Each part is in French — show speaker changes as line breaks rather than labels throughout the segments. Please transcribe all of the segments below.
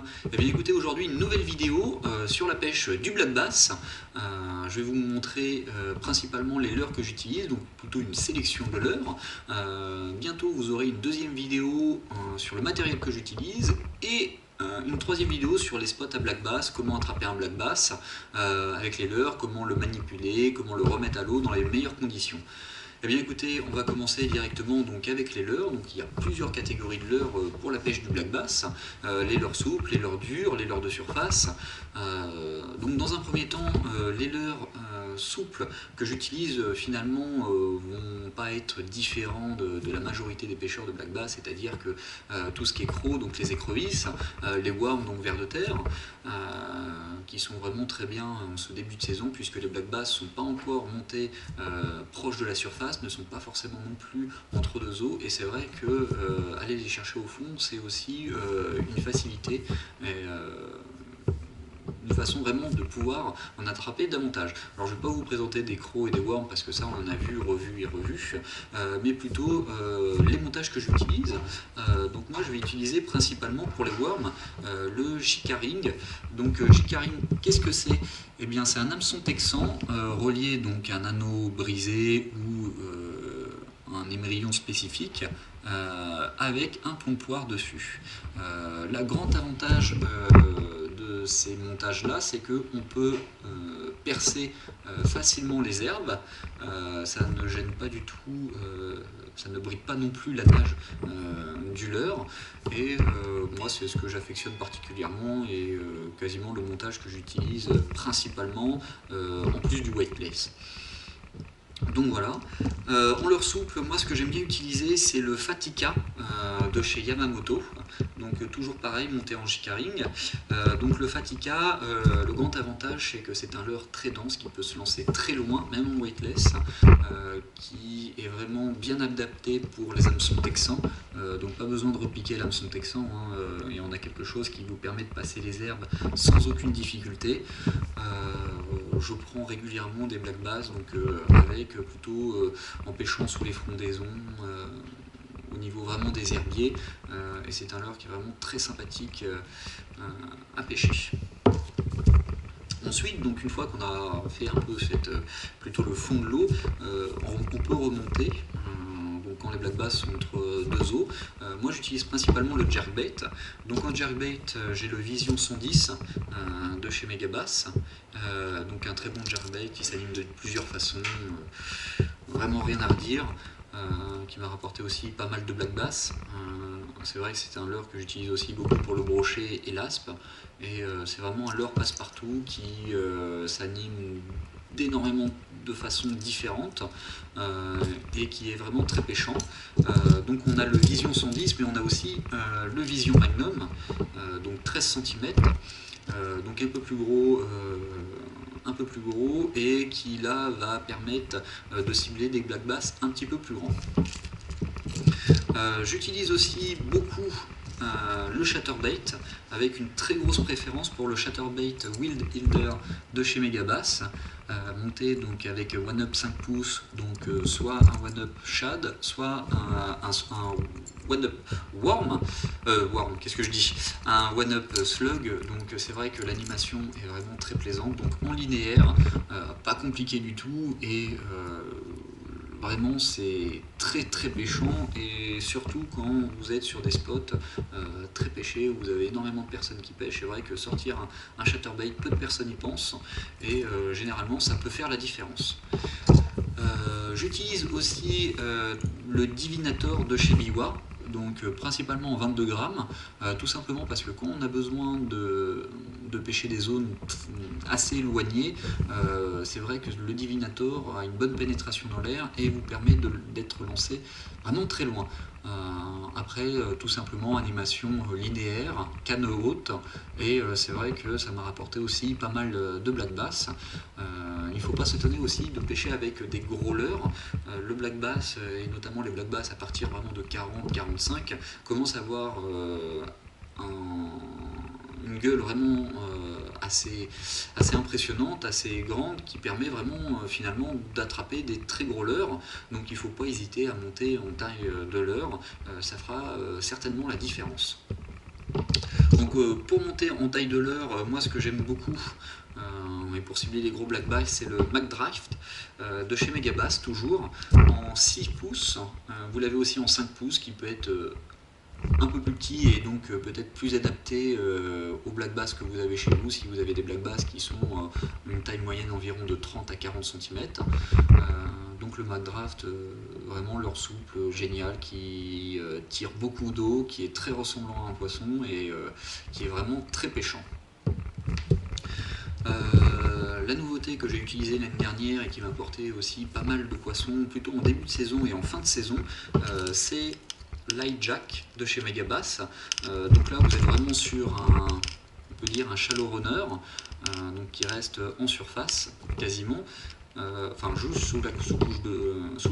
bien. Eh bien écoutez, aujourd'hui une nouvelle vidéo sur la pêche du black bass. Je vais vous montrer principalement les leurres que j'utilise, donc plutôt une sélection de leurres. Bientôt vous aurez une deuxième vidéo sur le matériel que j'utilise et une troisième vidéo sur les spots à black bass, comment attraper un black bass avec les leurres, comment le manipuler, comment le remettre à l'eau dans les meilleures conditions. Eh bien écoutez, on va commencer directement donc avec les leurres. Donc il y a plusieurs catégories de leurres pour la pêche du black bass. Les leurres souples, les leurres dures, les leurres de surface. Donc dans un premier temps, les leurres souples que j'utilise finalement vont pas être différents de la majorité des pêcheurs de black bass, c'est-à-dire que tout ce qui est croc, donc les écrevisses, les worms, donc vers de terre, qui sont vraiment très bien en ce début de saison, puisque les black bass ne sont pas encore montés proches de la surface, ne sont pas forcément non plus entre deux eaux, et c'est vrai que aller les chercher au fond, c'est aussi une facilité. Une façon vraiment de pouvoir en attraper davantage. Alors je ne vais pas vous présenter des crocs et des worms parce que ça on en a vu, revu et revu, mais plutôt les montages que j'utilise. Donc moi je vais utiliser principalement pour les worms le J-Carring. Donc J-Carring, qu'est-ce que c'est? Eh bien c'est un hameçon texan relié donc à un anneau brisé ou un émerillon spécifique avec un plomboir dessus. Le grand avantage de ces montages là, c'est qu'on peut percer facilement les herbes, ça ne gêne pas du tout, ça ne bride pas non plus la nage du leurre, et moi c'est ce que j'affectionne particulièrement et quasiment le montage que j'utilise principalement en plus du white place. Donc voilà, en leurre souple, moi ce que j'aime bien utiliser c'est le Fatica de chez Yamamoto, donc toujours pareil, monté en J-Carring. Donc le Fatica, le grand avantage c'est que c'est un leurre très dense qui peut se lancer très loin, même en weightless, qui est vraiment bien adapté pour les hameçons texans, donc pas besoin de repiquer l'hameçon texan, et on a quelque chose qui vous permet de passer les herbes sans aucune difficulté. Je prends régulièrement des black bass, donc avec plutôt en pêchant sous les frondaisons, au niveau vraiment des herbiers, et c'est un leurre qui est vraiment très sympathique à pêcher. Ensuite, donc une fois qu'on a fait un peu plutôt le fond de l'eau, on peut remonter. Donc quand les black bass sont entre deux eaux, moi j'utilise principalement le jerkbait. Donc en jerkbait, j'ai le Vision 110 de chez Megabass, donc un très bon jerkbait qui s'anime de plusieurs façons, vraiment rien à redire, qui m'a rapporté aussi pas mal de black bass. C'est vrai que c'est un leurre que j'utilise aussi beaucoup pour le brochet et l'aspe, et c'est vraiment un leurre passe-partout qui s'anime d'énormément de façons différentes et qui est vraiment très pêchant. Donc on a le Vision 110, mais on a aussi le Vision Magnum, donc 13 cm, donc un peu plus gros, et qui là va permettre de cibler des black bass un petit peu plus grands. J'utilise aussi beaucoup le chatterbait, avec une très grosse préférence pour le chatterbait Wild Hilder de chez Megabass, monté donc avec One Up 5 pouces, donc soit un One Up Shad, soit un One Up Worm, qu'est-ce que je dis, un One Up Slug. Donc c'est vrai que l'animation est vraiment très plaisante, donc en linéaire, pas compliqué du tout, et vraiment c'est très très pêchant, et surtout quand vous êtes sur des spots très pêchés où vous avez énormément de personnes qui pêchent. C'est vrai que sortir un chatterbait, peu de personnes y pensent, et généralement ça peut faire la différence. J'utilise aussi le Divinator de chez Biwa, donc principalement en 22 grammes, tout simplement parce que quand on a besoin de pêcher des zones assez éloignées, c'est vrai que le Divinator a une bonne pénétration dans l'air et vous permet d'être lancé vraiment très loin. Après, tout simplement animation linéaire, canne haute, et c'est vrai que ça m'a rapporté aussi pas mal de black bass. Il ne faut pas s'étonner aussi de pêcher avec des gros leurres. Le black bass, et notamment les black bass à partir vraiment de 40-45, commencent à avoir une gueule vraiment assez impressionnante, assez grande, qui permet vraiment finalement d'attraper des très gros leurres. Donc il ne faut pas hésiter à monter en taille de leurre, ça fera certainement la différence. Donc Donc pour monter en taille de leurre, moi ce que j'aime beaucoup, et pour cibler les gros black bass, c'est le McDrift de chez Megabass, toujours en 6 pouces. Vous l'avez aussi en 5 pouces qui peut être un peu plus petit et donc peut-être plus adapté aux black bass que vous avez chez vous, si vous avez des black bass qui sont une taille moyenne environ de 30 à 40 cm. Donc le McDrift, vraiment leurre souple, génial, qui tire beaucoup d'eau, qui est très ressemblant à un poisson et qui est vraiment très pêchant. La nouveauté que j'ai utilisée l'année dernière et qui m'a apporté aussi pas mal de poissons, plutôt en début de saison et en fin de saison, c'est l'iJack de chez Megabass. Donc là vous êtes vraiment sur on peut dire un shallow runner, donc qui reste en surface quasiment, enfin juste sous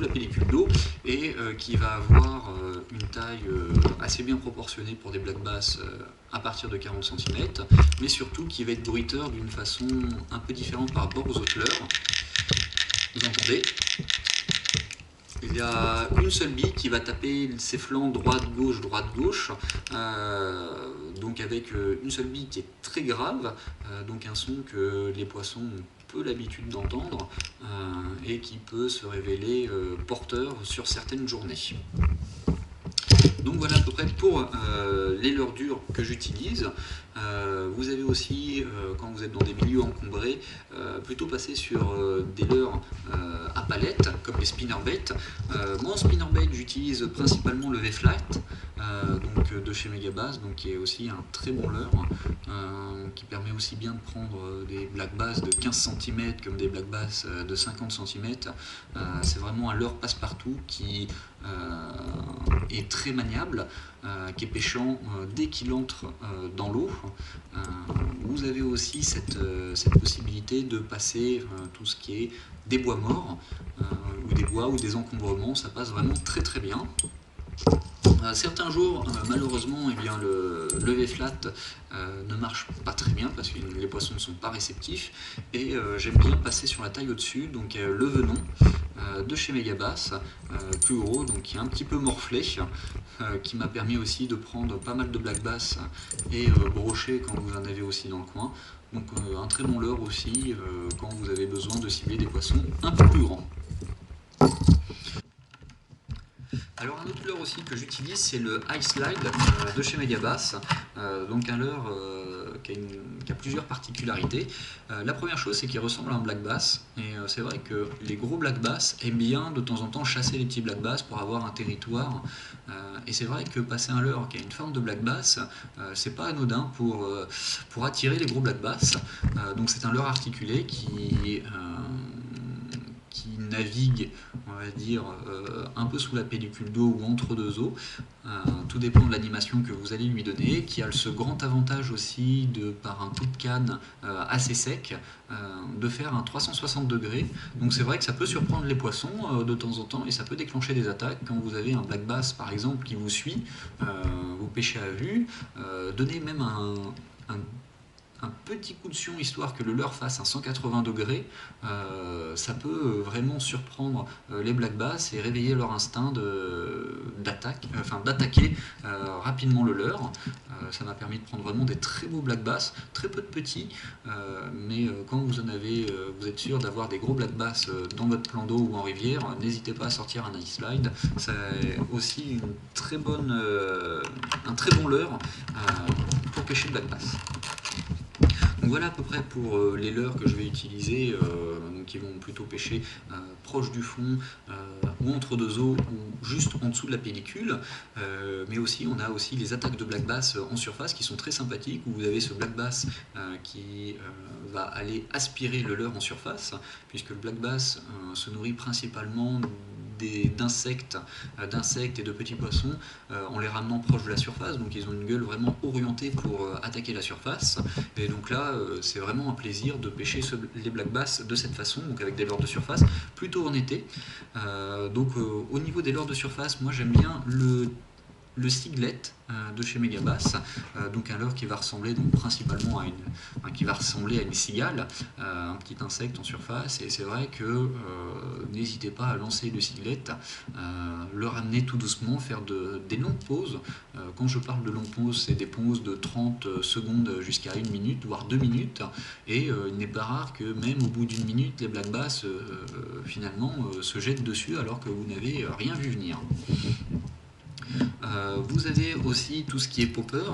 la pellicule d'eau, et qui va avoir une taille assez bien proportionnée pour des black bass à partir de 40 cm, mais surtout qui va être bruiteur d'une façon un peu différente par rapport aux autres leurres. Vous entendez ? Il y a une seule bille qui va taper ses flancs droite-gauche, droite-gauche, donc avec une seule bille qui est très grave, donc un son que les poissons ont peu l'habitude d'entendre et qui peut se révéler porteur sur certaines journées. Donc voilà à peu près pour les leurres dures que j'utilise. Vous avez aussi, quand vous êtes dans des milieux encombrés, plutôt passer sur des leurres à palette, comme les spinnerbaits. Moi en spinnerbait, j'utilise principalement le V-Flat, donc de chez Megabass, donc qui est aussi un très bon leurre, qui permet aussi bien de prendre des black bass de 15 cm comme des black bass de 50 cm. C'est vraiment un leurre passe-partout qui est très maniable, qui est pêchant dès qu'il entre dans l'eau. Vous avez aussi cette possibilité de passer tout ce qui est des bois morts, ou des bois ou des encombrements, ça passe vraiment très très bien. Certains jours, malheureusement, eh bien, le V-Flat ne marche pas très bien parce que les poissons ne sont pas réceptifs, et j'aime bien passer sur la taille au-dessus, donc le venon de chez Megabass, plus gros, donc qui est un petit peu morflé, qui m'a permis aussi de prendre pas mal de black bass et brocher quand vous en avez aussi dans le coin. Donc un très bon leurre aussi quand vous avez besoin de cibler des poissons un peu plus grands. Alors un autre leurre aussi que j'utilise, c'est le Ice Slide de chez Megabass, donc un leurre qui a plusieurs particularités. La première chose, c'est qu'il ressemble à un black bass, et c'est vrai que les gros black bass aiment bien de temps en temps chasser les petits black bass pour avoir un territoire, et c'est vrai que passer un leurre qui a une forme de black bass, c'est pas anodin pour attirer les gros black bass. Donc c'est un leurre articulé qui navigue, on va dire, un peu sous la pellicule d'eau ou entre deux eaux, tout dépend de l'animation que vous allez lui donner, qui a ce grand avantage aussi, par un coup de canne assez sec, de faire un 360 degrés. Donc c'est vrai que ça peut surprendre les poissons de temps en temps, et ça peut déclencher des attaques quand vous avez un black bass par exemple qui vous suit, vous pêchez à vue, donnez même un petit coup de sion histoire que le leurre fasse un 180 degrés, ça peut vraiment surprendre les black bass et réveiller leur instinct d'attaquer rapidement le leurre. Ça m'a permis de prendre vraiment des très beaux black bass, très peu de petits, mais quand vous êtes sûr d'avoir des gros black bass dans votre plan d'eau ou en rivière, n'hésitez pas à sortir un ice slide. C'est aussi un très bon leurre pour pêcher le black bass. Donc voilà à peu près pour les leurres que je vais utiliser, qui vont plutôt pêcher proche du fond, ou entre deux eaux, ou juste en dessous de la pellicule. Mais aussi, on a aussi les attaques de black bass en surface qui sont très sympathiques, où vous avez ce black bass qui va aller aspirer le leurre en surface, puisque le black bass se nourrit principalement d'insectes et de petits poissons en les ramenant proche de la surface, donc ils ont une gueule vraiment orientée pour attaquer la surface, et donc là c'est vraiment un plaisir de pêcher les black bass de cette façon, donc avec des leurres de surface, plutôt en été. Donc au niveau des leurres de surface, moi j'aime bien le cyglet de chez Megabass, donc un leurre qui va ressembler donc principalement à une cigale, un petit insecte en surface, et c'est vrai que n'hésitez pas à lancer le cyglet, le ramener tout doucement, faire des longues pauses. Quand je parle de longues pauses, c'est des pauses de 30 secondes jusqu'à 1 minute, voire 2 minutes, et il n'est pas rare que même au bout d'une minute, les black bass finalement se jettent dessus alors que vous n'avez rien vu venir. Vous avez aussi tout ce qui est popper.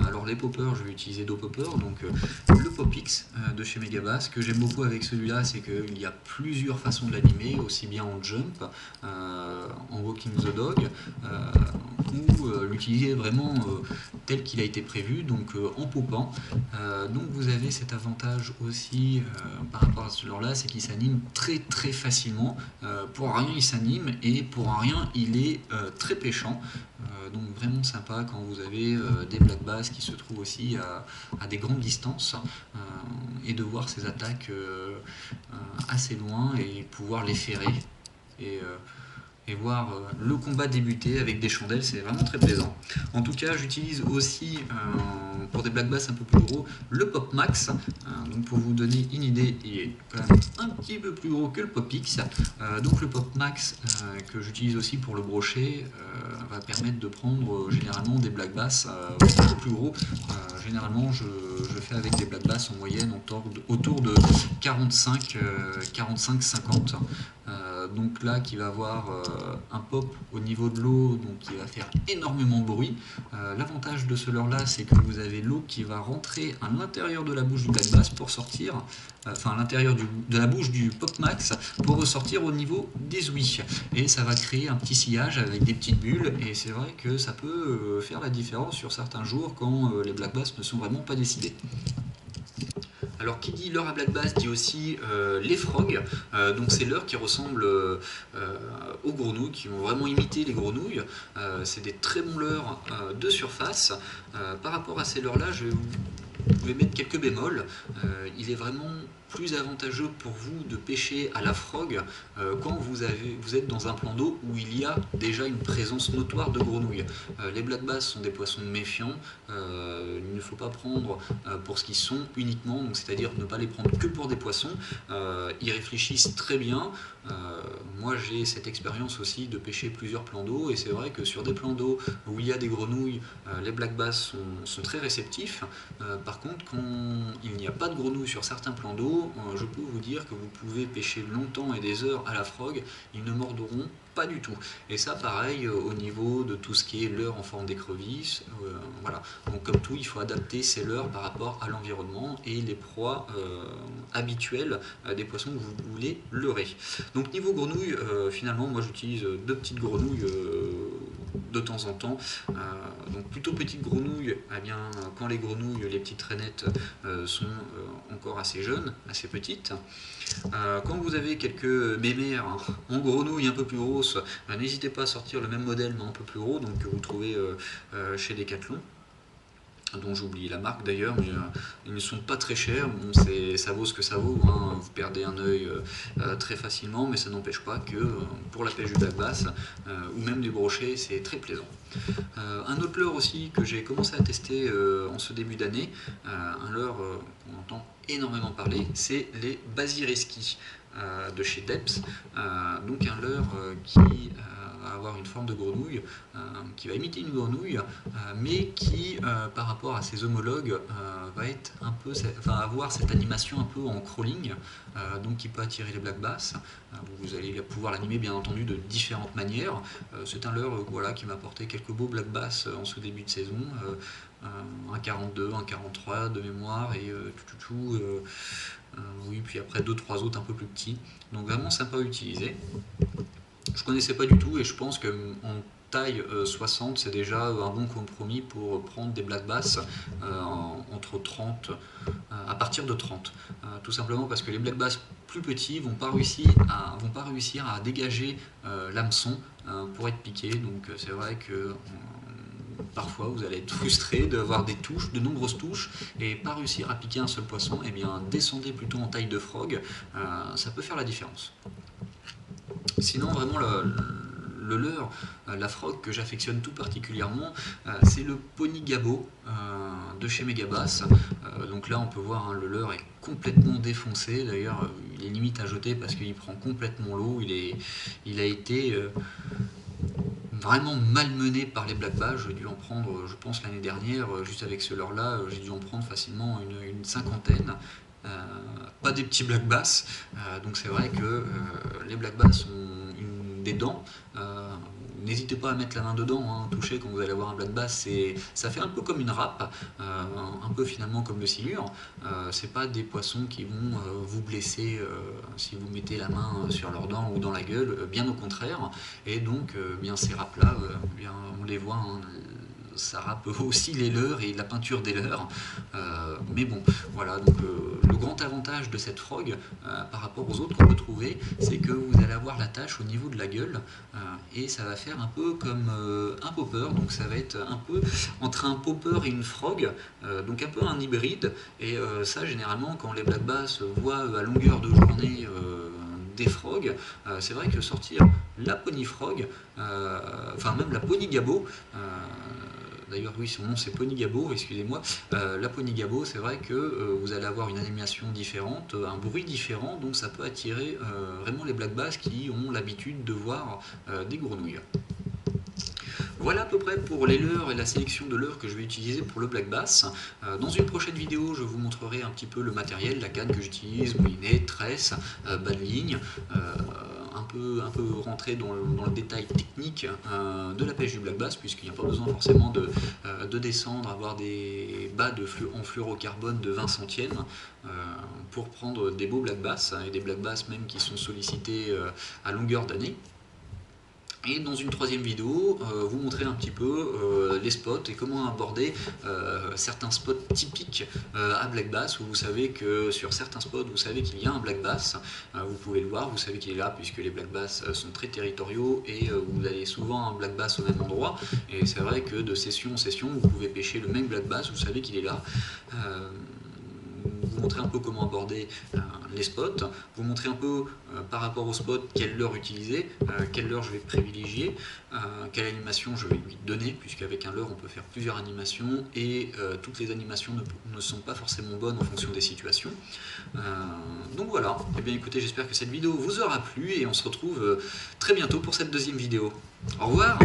Alors les poppers, je vais utiliser deux poppers. Donc le Popix de chez Megabass. Ce que j'aime beaucoup avec celui-là, c'est qu'il y a plusieurs façons de l'animer, aussi bien en jump, en walking the dog, ou l'utiliser vraiment tel qu'il a été prévu, donc en popant. Donc vous avez cet avantage aussi par rapport à ce leurre-là, c'est qu'il s'anime très très facilement. Pour rien il s'anime, et pour rien il est très pêchant. Donc vraiment sympa quand vous avez des black bass qui se trouvent aussi à des grandes distances, et de voir ces attaques assez loin et pouvoir les ferrer et voir le combat débuter avec des chandelles, c'est vraiment très plaisant. En tout cas, j'utilise aussi pour des black bass un peu plus gros le Pop Max. Donc pour vous donner une idée, il est quand même un petit peu plus gros que le Pop X. Donc le Pop Max que j'utilise aussi pour le brochet va permettre de prendre généralement des black bass un peu plus gros. Généralement, je fais avec des black bass en moyenne autour de 45-50. Donc là, qui va avoir un pop au niveau de l'eau, donc qui va faire énormément de bruit. L'avantage de ce leurre là, c'est que vous avez l'eau qui va rentrer à l'intérieur de la bouche du black bass pour sortir, enfin à l'intérieur de la bouche du Pop Max pour ressortir au niveau des ouïes, et ça va créer un petit sillage avec des petites bulles, et c'est vrai que ça peut faire la différence sur certains jours quand les black bass ne sont vraiment pas décidés. Alors qui dit leurre à black bass dit aussi les frogs, donc c'est leurres qui ressemblent aux grenouilles, qui vont vraiment imiter les grenouilles. C'est des très bons leurres de surface. Par rapport à ces leurres là, je vais mettre quelques bémols. Il est vraiment plus avantageux pour vous de pêcher à la frog quand vous êtes dans un plan d'eau où il y a déjà une présence notoire de grenouilles. Les black bass sont des poissons méfiants, il ne faut pas prendre pour ce qu'ils sont uniquement, c'est-à-dire ne pas les prendre que pour des poissons. Ils réfléchissent très bien. Moi j'ai cette expérience aussi de pêcher plusieurs plans d'eau, et c'est vrai que sur des plans d'eau où il y a des grenouilles, les black bass sont très réceptifs. Par contre, quand il n'y a pas de grenouilles sur certains plans d'eau, je peux vous dire que vous pouvez pêcher longtemps et des heures à la frog, ils ne mordront pas du tout. Et ça pareil au niveau de tout ce qui est leurre en forme d'écrevisse, voilà. Donc comme tout, il faut adapter ces leurres par rapport à l'environnement et les proies habituelles des poissons que vous voulez leurrer. Donc niveau grenouille, finalement moi j'utilise deux petites grenouilles de temps en temps. Donc plutôt petites grenouilles, eh bien, quand les grenouilles, les petites rainettes sont encore assez jeunes, assez petites. Quand vous avez quelques mémères en grenouilles un peu plus grosses, n'hésitez pas à sortir le même modèle mais un peu plus gros, donc que vous trouvez chez Decathlon, dont j'ai oublié la marque d'ailleurs, mais ils ne sont pas très chers. Bon, ça vaut ce que ça vaut, hein. Vous perdez un œil très facilement, mais ça n'empêche pas que pour la pêche du black bass ou même du brochet, c'est très plaisant. Un autre leurre aussi que j'ai commencé à tester en ce début d'année, un leurre qu'on entend énormément parler, c'est les Basireski de chez Deps. Donc un leurre qui va avoir une forme de grenouille, qui va imiter une grenouille, mais qui par rapport à ses homologues va avoir cette animation un peu en crawling, donc qui peut attirer les black bass. Vous allez pouvoir l'animer bien entendu de différentes manières. C'est un leurre voilà, qui m'a apporté quelques beaux black bass en ce début de saison, un 42, un 43 de mémoire, et oui, puis après 2-3 autres un peu plus petits. Donc vraiment sympa à utiliser. Je connaissais pas du tout, et je pense qu'en taille 60 c'est déjà un bon compromis pour prendre des black bass entre 30 à partir de 30, tout simplement parce que les black bass plus petits vont pas réussir à dégager l'hameçon pour être piqués. Donc c'est vrai que parfois vous allez être frustré d'avoir de nombreuses touches et pas réussir à piquer un seul poisson. Et bien descendez plutôt en taille de frog, ça peut faire la différence. Sinon vraiment le leurre, la frog que j'affectionne tout particulièrement, c'est le Pony Gabo de chez Megabass. Donc là on peut voir, hein, le leurre est complètement défoncé, d'ailleurs il est limite à jeter parce qu'il prend complètement l'eau, il a été vraiment malmené par les black bass. J'ai dû en prendre, je pense l'année dernière, juste avec ce leurre là, j'ai dû en prendre facilement une cinquantaine. Pas des petits black bass, donc c'est vrai que les black bass ont des dents. N'hésitez pas à mettre la main dedans, hein, toucher quand vous allez avoir un black bass, ça fait un peu comme une râpe, un peu finalement comme le silure. C'est pas des poissons qui vont vous blesser si vous mettez la main sur leurs dents ou dans la gueule, bien au contraire. Et donc bien ces râpes là, bien, on les voit, hein, ça râpe aussi les leurres et la peinture des leurres. Mais bon, voilà, donc le grand avantage de cette frog par rapport aux autres qu'on peut trouver, c'est que vous allez avoir la tache au niveau de la gueule, et ça va faire un peu comme un popper, donc ça va être un peu entre un popper et une frog, donc un peu un hybride. Et ça, généralement, quand les black bass voient à longueur de journée des frogs, c'est vrai que sortir la pony frog, enfin même la pony gabo, d'ailleurs oui, son nom c'est Pony Gabo, excusez-moi, la Pony Gabo, c'est vrai que vous allez avoir une animation différente, un bruit différent, donc ça peut attirer vraiment les black bass qui ont l'habitude de voir des grenouilles. Voilà à peu près pour les leurres et la sélection de leurres que je vais utiliser pour le black bass. Dans une prochaine vidéo, je vous montrerai un petit peu le matériel, la canne que j'utilise, moulinet, tresse, bas de ligne, un peu rentrer dans le détail technique de la pêche du black bass, puisqu'il n'y a pas besoin forcément de descendre, avoir des bas en fluorocarbone de 20 centièmes pour prendre des beaux black bass, et des black bass même qui sont sollicités à longueur d'année. Et dans une troisième vidéo, vous montrer un petit peu les spots et comment aborder certains spots typiques à black bass, où vous savez que sur certains spots, vous savez qu'il y a un black bass, vous pouvez le voir, vous savez qu'il est là, puisque les black bass sont très territoriaux et vous avez souvent un black bass au même endroit. Et c'est vrai que de session en session, vous pouvez pêcher le même black bass, vous savez qu'il est là. Vous montrer un peu comment aborder les spots, vous montrer un peu par rapport aux spots quelle leurre utiliser, quelle leurre je vais privilégier, quelle animation je vais lui donner, puisqu'avec un leurre on peut faire plusieurs animations et toutes les animations ne sont pas forcément bonnes en fonction des situations. Donc voilà, et bien écoutez, j'espère que cette vidéo vous aura plu et on se retrouve très bientôt pour cette deuxième vidéo. Au revoir.